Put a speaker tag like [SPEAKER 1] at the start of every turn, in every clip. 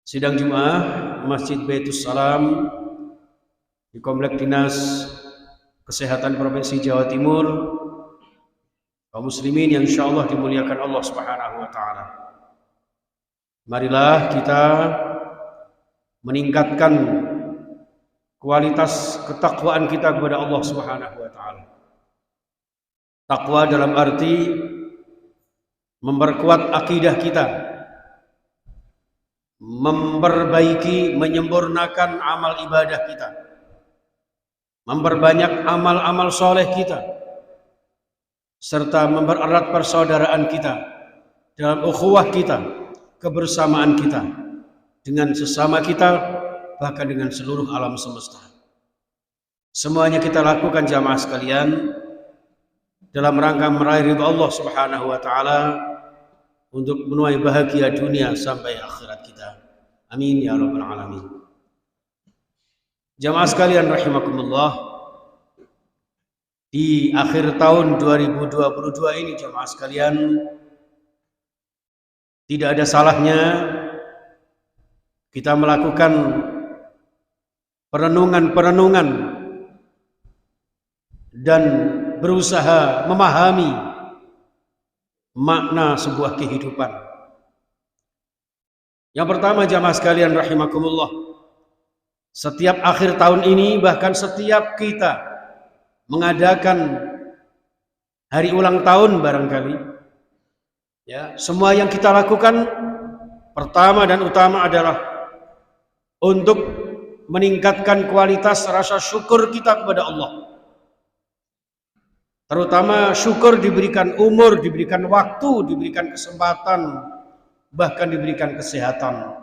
[SPEAKER 1] Sidang Jumat Masjid Baitus Salam di Komplek Dinas Kesehatan Provinsi Jawa Timur, kaum muslimin yang insyaallah dimuliakan Allah Subhanahu wa taala. Marilah kita meningkatkan kualitas ketakwaan kita kepada Allah Subhanahu wa taala. Takwa dalam arti memperkuat akidah kita, memperbaiki, menyempurnakan amal ibadah kita, memperbanyak amal-amal soleh kita, serta mempererat persaudaraan kita dalam ukhuwah kita, kebersamaan kita dengan sesama kita, bahkan dengan seluruh alam semesta. Semuanya kita lakukan jamaah sekalian dalam rangka meraih ridha Allah Subhanahu wa taala, untuk menuai bahagia dunia sampai akhirat kita. Amin ya rabbal alamin. Jamaah sekalian rahimakumullah, di akhir tahun 2022 ini jamaah sekalian, tidak ada salahnya kita melakukan perenungan-perenungan dan berusaha memahami makna sebuah kehidupan. Yang pertama jamaah sekalian rahimakumullah, setiap akhir tahun ini, bahkan setiap kita mengadakan hari ulang tahun barangkali, ya, semua yang kita lakukan pertama dan utama adalah untuk meningkatkan kualitas rasa syukur kita kepada Allah. Terutama syukur diberikan umur, diberikan waktu, diberikan kesempatan, bahkan diberikan kesehatan.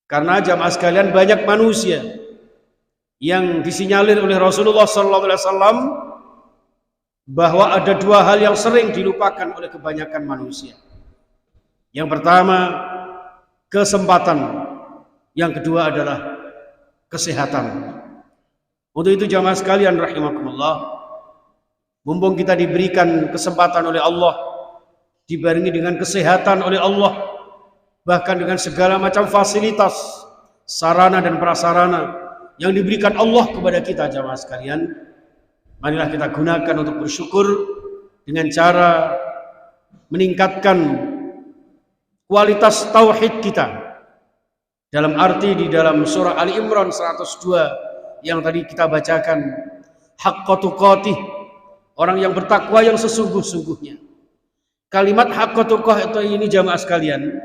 [SPEAKER 1] Karena jamaah sekalian, banyak manusia yang disinyalir oleh Rasulullah SAW bahwa ada dua hal yang sering dilupakan oleh kebanyakan manusia. Yang pertama, kesempatan. Yang kedua adalah kesehatan. Untuk itu jamaah sekalian rahimakumullah, mumpung kita diberikan kesempatan oleh Allah, dibarengi dengan kesehatan oleh Allah, bahkan dengan segala macam fasilitas, sarana dan prasarana yang diberikan Allah kepada kita jamaah sekalian, marilah kita gunakan untuk bersyukur dengan cara meningkatkan kualitas tauhid kita. Dalam arti di dalam surah Ali Imran 102 yang tadi kita bacakan, haqqa tuqatih, orang yang bertakwa yang sesungguh-sungguhnya. Kalimat haqqa tuqatih ini jamaah sekalian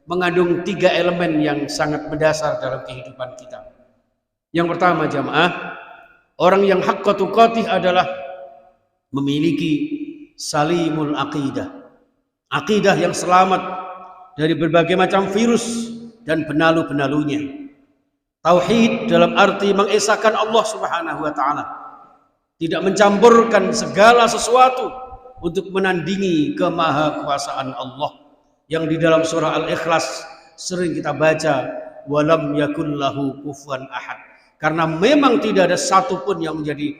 [SPEAKER 1] mengandung 3 elemen yang sangat mendasar dalam kehidupan kita. Yang pertama jamaah, orang yang haqqa tuqatih adalah memiliki salimul aqidah. Aqidah yang selamat dari berbagai macam virus dan benalu-benalunya. Tauhid dalam arti mengesahkan Allah Subhanahu wa taala, tidak mencampurkan segala sesuatu untuk menandingi kemahakuasaan Allah, yang di dalam surah Al-Ikhlas sering kita baca, walam yakul lahu kufuwan ahad. Karena memang tidak ada satupun yang menjadi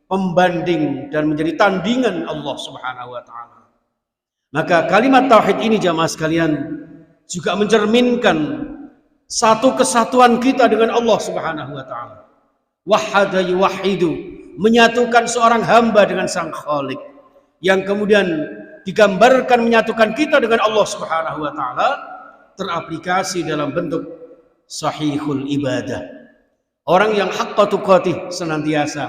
[SPEAKER 1] pembanding dan menjadi tandingan Allah Subhanahu wa taala. Maka kalimat tauhid ini jamaah sekalian juga mencerminkan satu kesatuan kita dengan Allah Subhanahu wa taala. Wahhada yuwahhidu, menyatukan seorang hamba dengan sang Khalik, yang kemudian digambarkan menyatukan kita dengan Allah Subhanahu wa taala teraplikasi dalam bentuk sahihul ibadah. Orang yang haqqa tuqatih senantiasa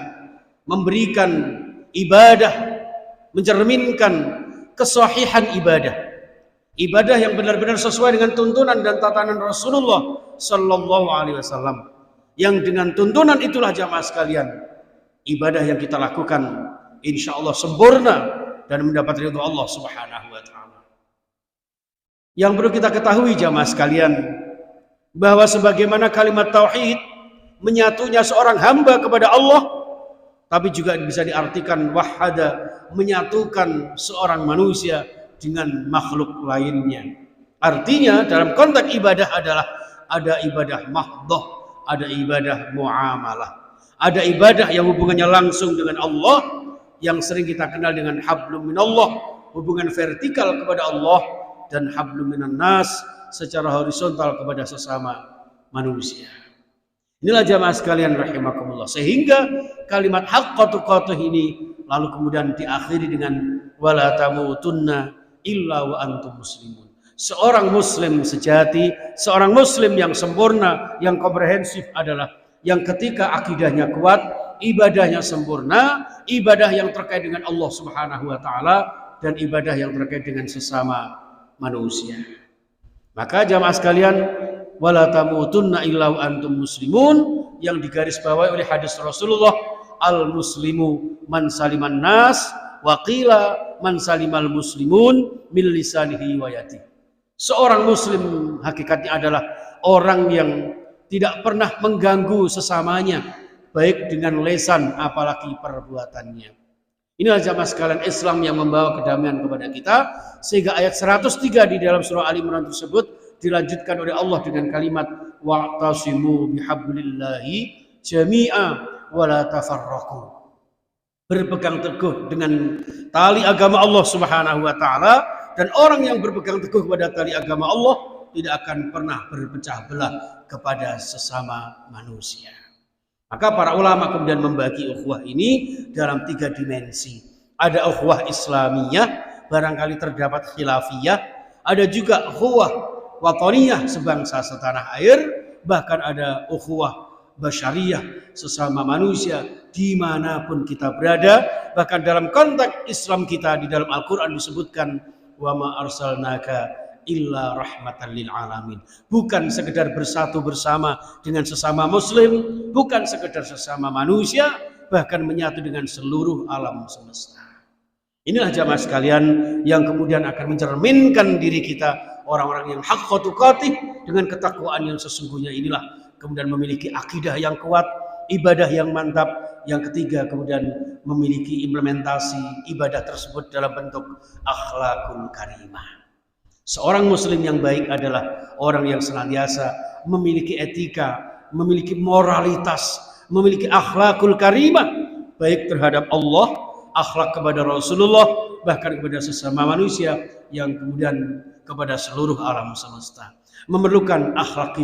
[SPEAKER 1] memberikan ibadah, mencerminkan kesahihan ibadah. Ibadah yang benar-benar sesuai dengan tuntunan dan tatanan Rasulullah sallallahu alaihi wasallam. Yang dengan tuntunan itulah jamaah sekalian, ibadah yang kita lakukan insyaallah sempurna dan mendapat ridha Allah Subhanahu wa taala. Yang perlu kita ketahui jamaah sekalian, bahwa sebagaimana kalimat tauhid menyatunya seorang hamba kepada Allah, tapi juga bisa diartikan wahada, menyatukan seorang manusia dengan makhluk lainnya. Artinya dalam konteks ibadah adalah ada ibadah mahdhah, ada ibadah muamalah, ada ibadah yang hubungannya langsung dengan Allah, yang sering kita kenal dengan hablum minallah, hubungan vertikal kepada Allah, dan hablum minan nas, secara horizontal kepada sesama manusia. Inilah jamaah sekalian rahimakumullah. Sehingga kalimat haqqa tuqatih ini lalu kemudian diakhiri dengan wala tamutunna illa wa antum muslimun. Seorang muslim sejati, seorang muslim yang sempurna, yang komprehensif adalah yang ketika akidahnya kuat, ibadahnya sempurna, ibadah yang terkait dengan Allah Subhanahu wa taala dan ibadah yang terkait dengan sesama manusia. Maka jamaah sekalian, wala tamutunna illa wa antum muslimun yang digarisbawahi oleh hadis Rasulullah, al muslimu man saliman nas wa qila man salimal muslimun min lisanihi wa yadihi. Seorang muslim hakikatnya adalah orang yang tidak pernah mengganggu sesamanya, baik dengan lesan apalagi perbuatannya. Inilah jamaah sekalian Islam yang membawa kedamaian kepada kita, sehingga ayat 103 di dalam surah Ali Imran tersebut dilanjutkan oleh Allah dengan kalimat wa'tasimu bihablillahi jami'a wa la tafarraqu. Berpegang teguh dengan tali agama Allah Subhanahu wa taala, dan orang yang berpegang teguh kepada tali agama Allah tidak akan pernah berpecah belah kepada sesama manusia. Maka para ulama kemudian membagi ukhuwah ini dalam 3 dimensi. Ada ukhuwah Islamiyah, barangkali terdapat khilafiyah. Ada juga ukhuwah wataniyah, sebangsa setanah air. Bahkan ada ukhuwah basyariyah, sesama manusia dimanapun kita berada. Bahkan dalam konteks Islam kita di dalam Al-Quran disebutkan wa ma arsalnaka illa rahmatan lil alamin. Bukan sekedar bersatu bersama dengan sesama muslim, bukan sekedar sesama manusia, bahkan menyatu dengan seluruh alam semesta. Inilah jamaah sekalian yang kemudian akan mencerminkan diri kita, orang-orang yang haqqa tuqatih dengan ketakwaan yang sesungguhnya. Inilah kemudian memiliki akidah yang kuat, ibadah yang mantap. Yang ketiga kemudian memiliki implementasi ibadah tersebut dalam bentuk akhlakul karimah. Seorang muslim yang baik adalah orang yang senantiasa memiliki etika, memiliki moralitas, memiliki akhlakul karimah, baik terhadap Allah, akhlak kepada Rasulullah, bahkan kepada sesama manusia, yang kemudian kepada seluruh alam semesta. Memerlukan akhlak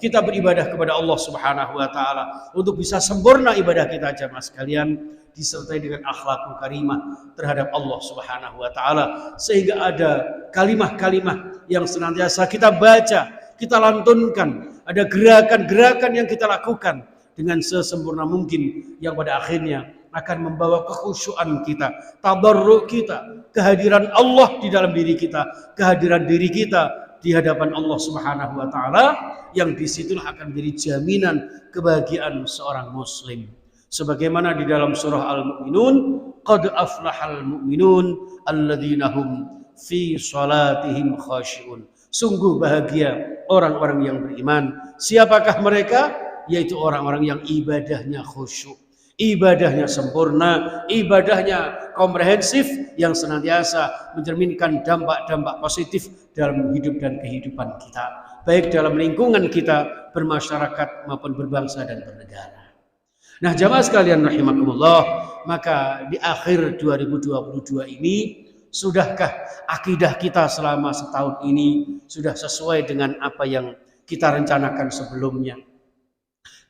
[SPEAKER 1] kita beribadah kepada Allah Subhanahu wa taala. Untuk bisa sempurna ibadah kita jamaah sekalian, disertai dengan akhlakul karimah terhadap Allah Subhanahu wa taala, sehingga ada kalimah-kalimah yang senantiasa kita baca, kita lantunkan, ada gerakan-gerakan yang kita lakukan dengan sesempurna mungkin, yang pada akhirnya akan membawa kekhusyuan kita, tadarruk kita, kehadiran Allah di dalam diri kita, kehadiran diri kita di hadapan Allah Subhanahu wa taala, yang disitulah akan menjadi jaminan kebahagiaan seorang muslim. Sebagaimana di dalam surah Al-Mu'minun, qad aflahal mu'minun alladzina hum fi salatihim khashi'un. Sungguh bahagia orang-orang yang beriman. Siapakah mereka? Yaitu orang-orang yang ibadahnya khusyuk, ibadahnya sempurna, ibadahnya komprehensif, yang senantiasa mencerminkan dampak-dampak positif dalam hidup dan kehidupan kita, baik dalam lingkungan kita, bermasyarakat maupun berbangsa dan bernegara. Nah jamaah sekalian rahimakumullah, maka di akhir 2022 ini, sudahkah akidah kita selama setahun ini sudah sesuai dengan apa yang kita rencanakan sebelumnya?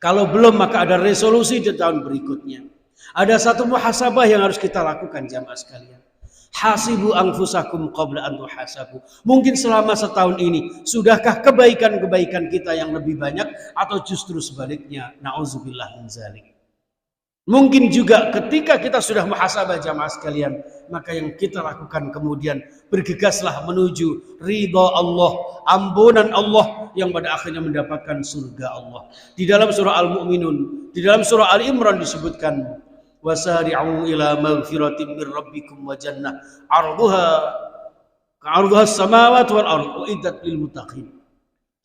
[SPEAKER 1] Kalau belum, maka ada resolusi di tahun berikutnya. Ada satu muhasabah yang harus kita lakukan jamaah sekalian. Hasibu anfusakum qabla an tuhasabu. Mungkin selama setahun ini, sudahkah kebaikan-kebaikan kita yang lebih banyak, atau justru sebaliknya? Na'udzubillah min dzalik. Mungkin juga ketika kita sudah muhasabah jamaah sekalian, maka yang kita lakukan kemudian bergegaslah menuju ridha Allah, ampunan Allah, yang pada akhirnya mendapatkan surga Allah. Di dalam surah Al-Mu'minun, di dalam surah Ali Imran disebutkan wasari'u ila maghfiratin min rabbikum wa jannah 'arduha as-samawati wal ardu uiddat lil muttaqin.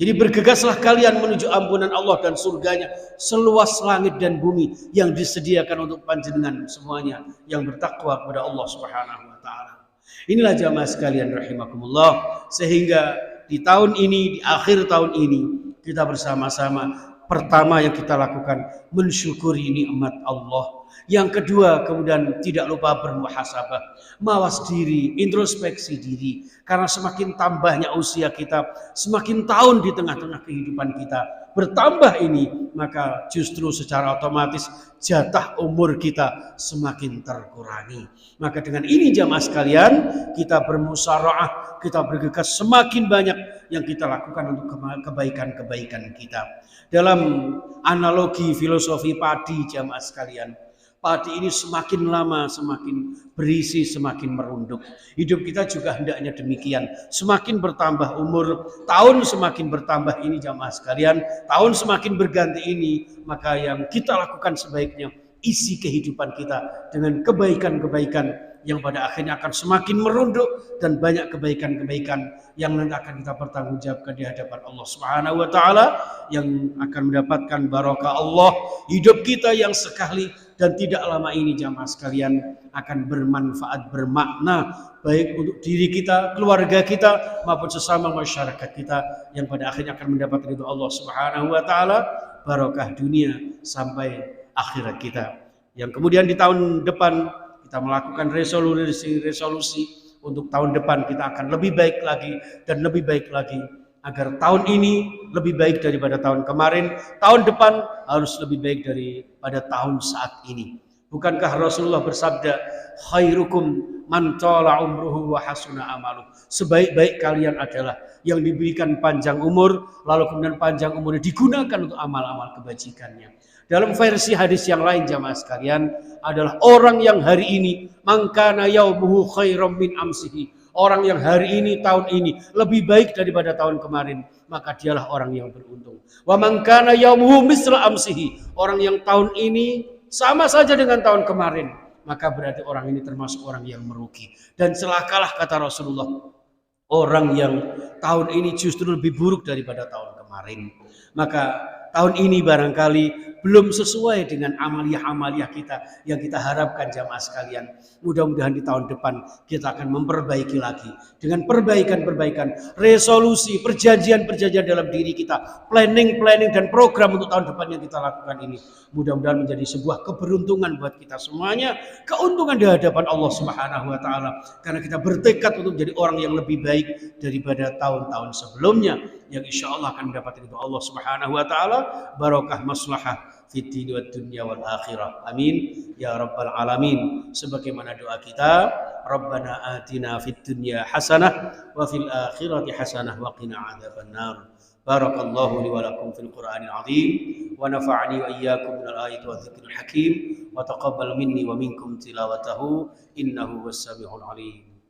[SPEAKER 1] Jadi bergegaslah kalian menuju ampunan Allah dan surganya seluas langit dan bumi, yang disediakan untuk panjenengan semuanya yang bertakwa kepada Allah Subhanahu wa taala. Inilah jamaah sekalian rahimakumullah, sehingga di tahun ini, di akhir tahun ini, kita bersama-sama pertama yang kita lakukan mensyukuri nikmat Allah. Yang kedua, kemudian tidak lupa bermuhasabah, mawas diri, introspeksi diri. Karena semakin tambahnya usia kita, semakin tahun di tengah-tengah kehidupan kita bertambah ini, maka justru secara otomatis jatah umur kita semakin terkurangi. Maka dengan ini jamaah sekalian, kita bermusyawarah, kita bergegas semakin banyak yang kita lakukan untuk kebaikan-kebaikan kita. Dalam analogi filosofi padi jamaah sekalian, padi ini semakin lama semakin berisi, semakin merunduk. Hidup kita juga hendaknya demikian. Semakin bertambah umur, tahun semakin bertambah ini jamaah sekalian, tahun semakin berganti ini, maka yang kita lakukan sebaiknya isi kehidupan kita dengan kebaikan-kebaikan yang pada akhirnya akan semakin merunduk dan banyak kebaikan-kebaikan yang nanti akan kita pertanggungjawabkan di hadapan Allah Subhanahu wa taala, yang akan mendapatkan barokah Allah. Hidup kita yang sekali dan tidak lama ini jamaah sekalian akan bermanfaat, bermakna baik untuk diri kita, keluarga kita maupun sesama masyarakat kita, yang pada akhirnya akan mendapat ridho Allah Subhanahu wa taala, barokah dunia sampai akhirat kita. Yang kemudian di tahun depan kita melakukan resolusi untuk tahun depan kita akan lebih baik lagi dan lebih baik lagi, agar tahun ini lebih baik daripada tahun kemarin, tahun depan harus lebih baik daripada tahun saat ini. Bukankah Rasulullah bersabda, khairukum man tala umruhu wa hasuna amaluh. Sebaik-baik kalian adalah yang diberikan panjang umur, lalu kemudian panjang umurnya digunakan untuk amal-amal kebajikannya. Dalam versi hadis yang lain jamaah sekalian adalah orang yang hari ini mangkana yaumuhu khairam min amsihi. Orang yang hari ini, tahun ini lebih baik daripada tahun kemarin, maka dialah orang yang beruntung. Wa mangkana yaumuhu misla amsihi. Orang yang tahun ini sama saja dengan tahun kemarin, maka berarti orang ini termasuk orang yang merugi. Dan celakalah kata Rasulullah, orang yang tahun ini justru lebih buruk daripada tahun kemarin. Maka tahun ini barangkali belum sesuai dengan amaliah-amaliah kita yang kita harapkan jamaah sekalian. Mudah-mudahan di tahun depan kita akan memperbaiki lagi dengan perbaikan-perbaikan, resolusi, perjanjian-perjanjian dalam diri kita, planning dan program untuk tahun depan yang kita lakukan ini. Mudah-mudahan menjadi sebuah keberuntungan buat kita semuanya, keuntungan di hadapan Allah Subhanahu wa taala, karena kita bertekad untuk menjadi orang yang lebih baik daripada tahun-tahun sebelumnya, yang insya Allah akan mendapat ridho Allah Subhanahu wa taala, barokah maslahah fid din wad dunya wal akhirah. Amin ya rabbal alamin. Sebagaimana doa kita, Rabbana atina fid dunya hasanah wa fil akhirati hasanah wa qina adzabannar. Barakallahu li wa lakum fil Qur'anil azim wa nafa'ani wa iyyakum minal ayati wa dzikril hakim wa taqabbal minni wa minkum tilawatahu innahu was samiul alim.